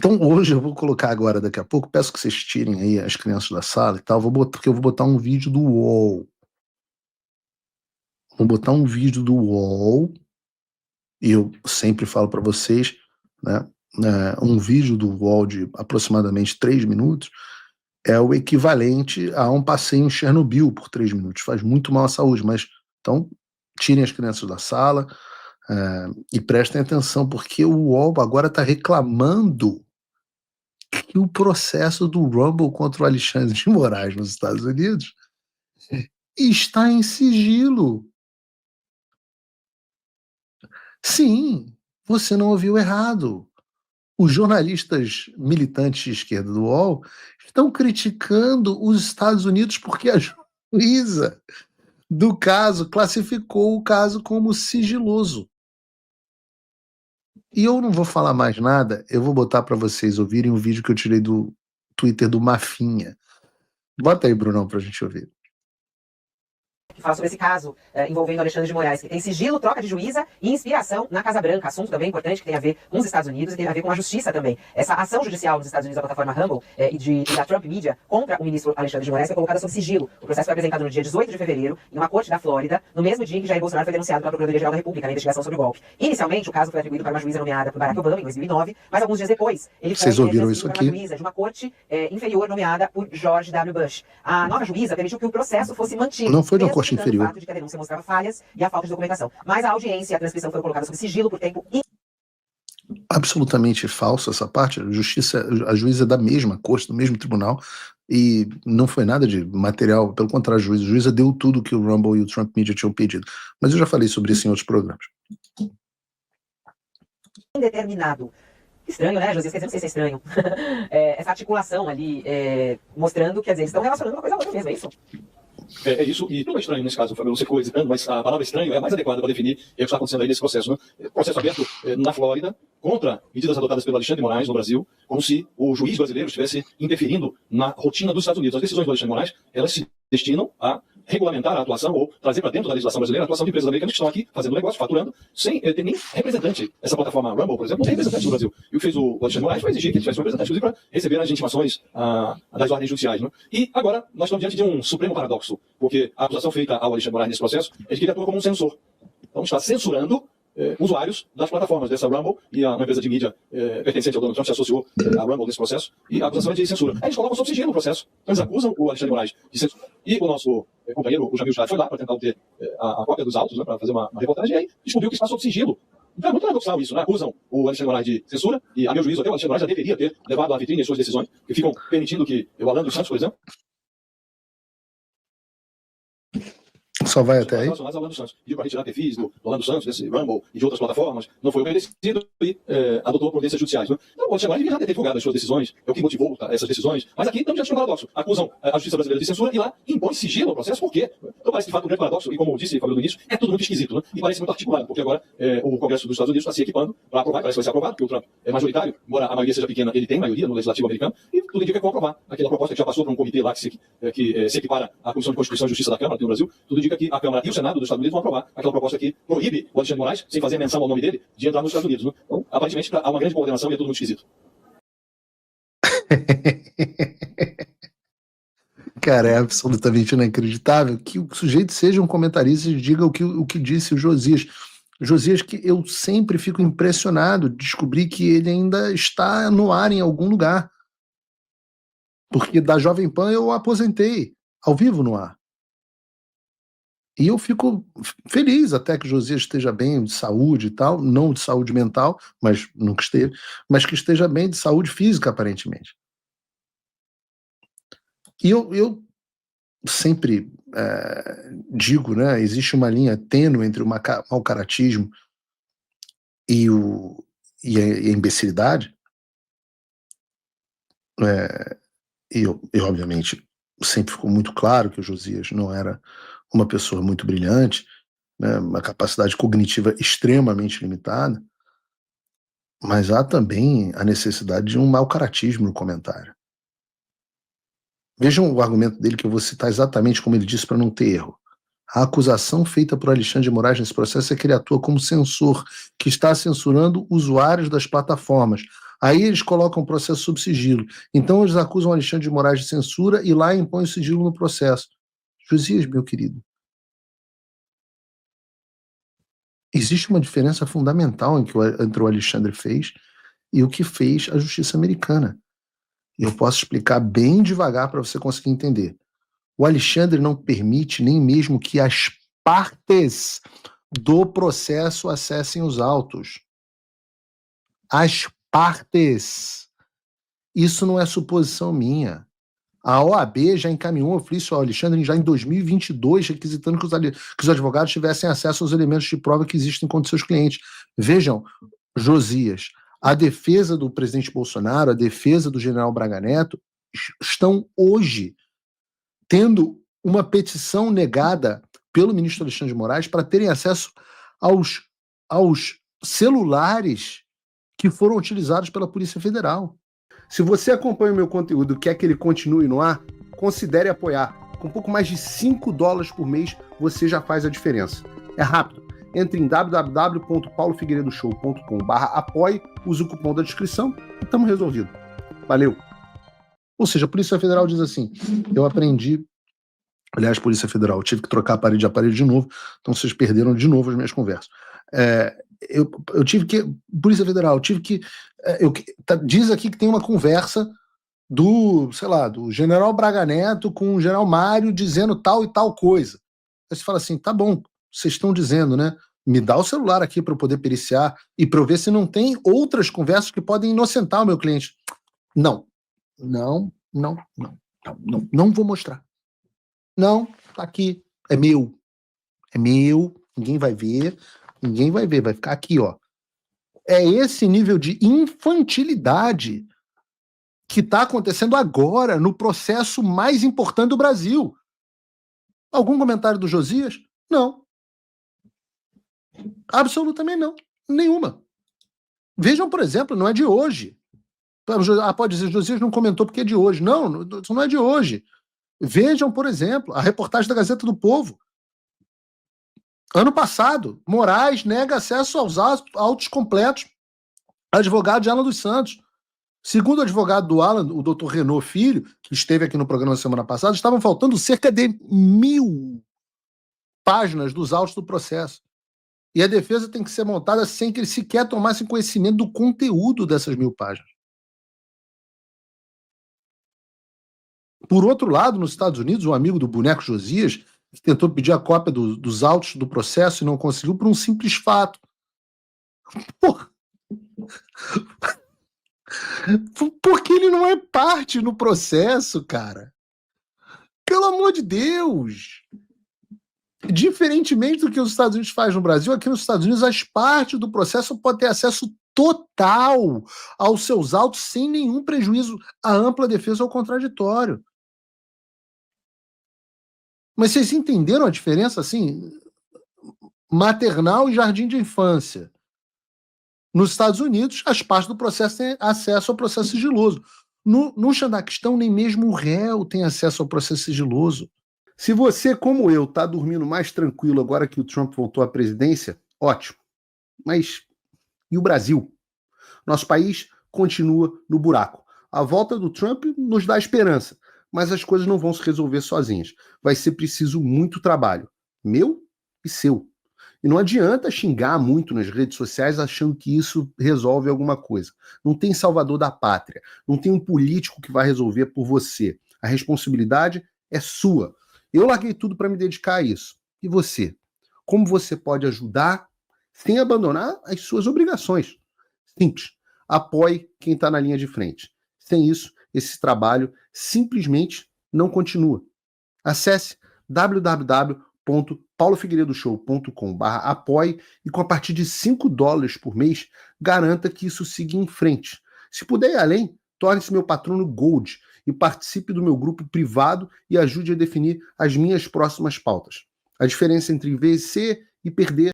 Então hoje eu vou colocar agora, daqui a pouco, peço que vocês tirem aí as crianças da sala e tal, porque eu vou botar um vídeo do UOL. Vou botar um vídeo do UOL, e eu sempre falo para vocês, né, um vídeo do UOL de aproximadamente 3 minutos é o equivalente a um passeio em Chernobyl por 3 minutos. Faz muito mal à saúde, mas então tirem as crianças da sala e prestem atenção, porque o UOL agora está reclamando que o processo do Rumble contra o Alexandre de Moraes nos Estados Unidos está em sigilo. Sim, você não ouviu errado. Os jornalistas militantes de esquerda do UOL estão criticando os Estados Unidos porque a juíza do caso classificou o caso como sigiloso. E eu não vou falar mais nada, eu vou botar para vocês ouvirem o vídeo que eu tirei do Twitter do Mafinha. Bota aí, Brunão, pra gente ouvir. Que fala sobre esse caso envolvendo Alexandre de Moraes, que tem sigilo, troca de juíza e inspiração na Casa Branca. Assunto também importante que tem a ver com os Estados Unidos e tem a ver com a justiça também. Essa ação judicial dos Estados Unidos da plataforma Rumble e da Trump Media contra o ministro Alexandre de Moraes foi colocada sob sigilo. O processo foi apresentado no dia 18 de fevereiro em uma corte da Flórida, no mesmo dia em que Jair Bolsonaro foi denunciado pela Procuradoria-Geral da República na investigação sobre o golpe. Inicialmente, o caso foi atribuído para uma juíza nomeada por Barack Obama em 2009, mas alguns dias depois ele foi ouviram isso para aqui? uma juíza de uma corte inferior nomeada por George W. Bush. A nova juíza permitiu que o processo fosse mantido. Não foi de uma corte inferior. O fato de que a denúncia mostrava falhas e a falta de documentação. Mas a audiência e a transcrição foram colocadas sob sigilo por tempo absolutamente falso essa parte. A juíza é da mesma corte, do mesmo tribunal, e não foi nada de material, pelo contrário, a juíza deu tudo que o Rumble e o Trump Media tinham pedido. Mas eu já falei sobre isso em outros programas. Indeterminado. Estranho, né, Josias? Quer dizer, não sei se é estranho. Essa articulação ali, mostrando, quer dizer, eles estão relacionando uma coisa a outra mesmo, é isso? É isso, e tudo é estranho nesse caso, Fabio, você ficou hesitando, mas a palavra estranho é a mais adequada para definir o que está acontecendo aí nesse processo, né? Processo aberto na Flórida contra medidas adotadas pelo Alexandre de Moraes no Brasil, como se o juiz brasileiro estivesse interferindo na rotina dos Estados Unidos. As decisões do Alexandre de Moraes, elas se destinam a regulamentar a atuação ou trazer para dentro da legislação brasileira a atuação de empresas americanas que estão aqui fazendo negócio, faturando, sem ter nem representante. Essa plataforma Rumble, por exemplo, não tem representante no Brasil. E o que fez o Alexandre de Moraes foi exigir que ele tivesse um representante, inclusive para receber as intimações das ordens judiciais. Né? E agora nós estamos diante de um supremo paradoxo, porque a acusação feita ao Alexandre de Moraes nesse processo é de que ele atua como um censor. Então está censurando usuários das plataformas dessa Rumble, e uma empresa de mídia pertencente ao Donald Trump se associou à Rumble nesse processo, e a acusação é de censura. Aí eles colocam sob sigilo no processo. Então eles acusam o Alexandre de Moraes de censura. E o nosso companheiro, o Jamil Chad, foi lá para tentar obter a cópia dos autos, né, para fazer uma reportagem, e aí descobriu que está sob sigilo. Então é muito paradoxal isso, né? Acusam o Alexandre de Moraes de censura, e a meu juízo até o Alexandre de Moraes já deveria ter levado à vitrine as suas decisões, que ficam permitindo que o Alan dos Santos, por exemplo, só vai até aí. Relacionados ao Alan dos Santos. Pediu para retirar perfis do Alan dos Santos, desse Rumble e de outras plataformas, não foi obedecido e adotou providências judiciais. Né? Então, o Alexandre devia já ter divulgado as suas decisões, é o que motivou essas decisões, mas aqui estamos diante de um paradoxo. Acusam a justiça brasileira de censura e lá impõe sigilo ao processo, por quê? Então parece de fato um grande paradoxo, e como disse Fabio no início, é tudo muito esquisito, né? E parece muito articulado, porque agora o Congresso dos Estados Unidos está se equipando para aprovar, parece que vai ser aprovado, porque o Trump é majoritário, embora a maioria seja pequena, ele tem maioria no legislativo americano, e tudo indica que vão aprovar aquela proposta que já passou para um comitê lá que se equipara à Comissão de Constituição e Justiça da Câmara, aqui no Brasil, tudo indica que a Câmara e o Senado dos Estados Unidos vão aprovar aquela proposta que proíbe o Alexandre de Moraes, sem fazer menção ao nome dele, de entrar nos Estados Unidos. Né? Então, aparentemente, há uma grande coordenação e é tudo muito esquisito. Cara, é absolutamente inacreditável que o sujeito seja um comentarista e diga o que disse o Josias. Josias, que eu sempre fico impressionado de descobrir que ele ainda está no ar em algum lugar. Porque da Jovem Pan eu o aposentei, ao vivo no ar. E eu fico feliz até que Josias esteja bem de saúde e tal, não de saúde mental, mas nunca esteve, mas que esteja bem de saúde física, aparentemente. E eu sempre digo, né, existe uma linha tênue entre o mau caratismo e a imbecilidade, e obviamente sempre ficou muito claro que o Josias não era uma pessoa muito brilhante, né, uma capacidade cognitiva extremamente limitada, mas há também a necessidade de um mau caratismo no comentário. Vejam o argumento dele, que eu vou citar exatamente como ele disse para não ter erro. A acusação feita por Alexandre de Moraes nesse processo é que ele atua como censor, que está censurando usuários das plataformas. Aí eles colocam o processo sob sigilo. Então eles acusam o Alexandre de Moraes de censura e lá impõem o sigilo no processo. Josias, meu querido, existe uma diferença fundamental entre o Alexandre fez e o que fez a justiça americana. E eu posso explicar bem devagar para você conseguir entender. O Alexandre não permite nem mesmo que as partes do processo acessem os autos. As partes. Isso não é suposição minha. A OAB já encaminhou um ofício ao Alexandre já em 2022, requisitando que os advogados tivessem acesso aos elementos de prova que existem contra seus clientes. Vejam, Josias, a defesa do presidente Bolsonaro, a defesa do general Braga Neto, estão hoje tendo uma petição negada pelo ministro Alexandre de Moraes para terem acesso aos celulares que foram utilizados pela Polícia Federal. Se você acompanha o meu conteúdo e quer que ele continue no ar, considere apoiar. Com um pouco mais de $5 por mês, você já faz a diferença. É rápido. Entre em www.paulofigueiredoshow.com/apoie, use o cupom da descrição e estamos resolvidos. Valeu! Ou seja, a Polícia Federal diz assim, eu aprendi, aliás, Polícia Federal, eu tive que trocar a parede de novo, então vocês perderam de novo as minhas conversas. Eu tive que, Polícia Federal, diz aqui que tem uma conversa do general Braga Neto com o general Mário dizendo tal e tal coisa. Aí você fala assim, tá bom, vocês estão dizendo, né? Me dá o celular aqui para eu poder periciar e para eu ver se não tem outras conversas que podem inocentar o meu cliente. Não vou mostrar. Não, tá aqui, é meu, ninguém vai ver, vai ficar aqui, ó. É esse nível de infantilidade que está acontecendo agora no processo mais importante do Brasil. Algum comentário do Josias? Não. Absolutamente não. Nenhuma. Vejam, por exemplo, não é de hoje. Pode dizer, Josias não comentou porque é de hoje. Não, isso não é de hoje. Vejam, por exemplo, a reportagem da Gazeta do Povo. Ano passado, Moraes nega acesso aos autos completos. Advogado de Alan dos Santos. Segundo o advogado do Alan, o doutor Renault Filho, que esteve aqui no programa semana passada, estavam faltando cerca de 1.000 páginas dos autos do processo. E a defesa tem que ser montada sem que eles sequer tomassem conhecimento do conteúdo dessas 1.000 páginas. Por outro lado, nos Estados Unidos, um amigo do boneco Josias, que tentou pedir a cópia dos autos do processo e não conseguiu por um simples fato. Porra! Porque ele não é parte no processo, cara. Pelo amor de Deus! Diferentemente do que os Estados Unidos fazem no Brasil, aqui nos Estados Unidos as partes do processo podem ter acesso total aos seus autos sem nenhum prejuízo à ampla defesa ou contraditório. Mas vocês entenderam a diferença, assim? Maternal e jardim de infância. Nos Estados Unidos, as partes do processo têm acesso ao processo sigiloso. No Xandaquistão, nem mesmo o réu tem acesso ao processo sigiloso. Se você, como eu, está dormindo mais tranquilo agora que o Trump voltou à presidência, ótimo. Mas e o Brasil? Nosso país continua no buraco. A volta do Trump nos dá esperança, mas as coisas não vão se resolver sozinhas. Vai ser preciso muito trabalho, meu e seu. E não adianta xingar muito nas redes sociais achando que isso resolve alguma coisa. Não tem salvador da pátria. Não tem um político que vai resolver por você. A responsabilidade é sua. Eu larguei tudo para me dedicar a isso. E você? Como você pode ajudar sem abandonar as suas obrigações? Simples. Apoie quem está na linha de frente. Sem isso, esse trabalho simplesmente não continua. Acesse www.paulofigueiredoshow.com/apoie e com a partir de $5 por mês, garanta que isso siga em frente. Se puder ir além, torne-se meu patrono Gold e participe do meu grupo privado e ajude a definir as minhas próximas pautas. A diferença entre vencer e perder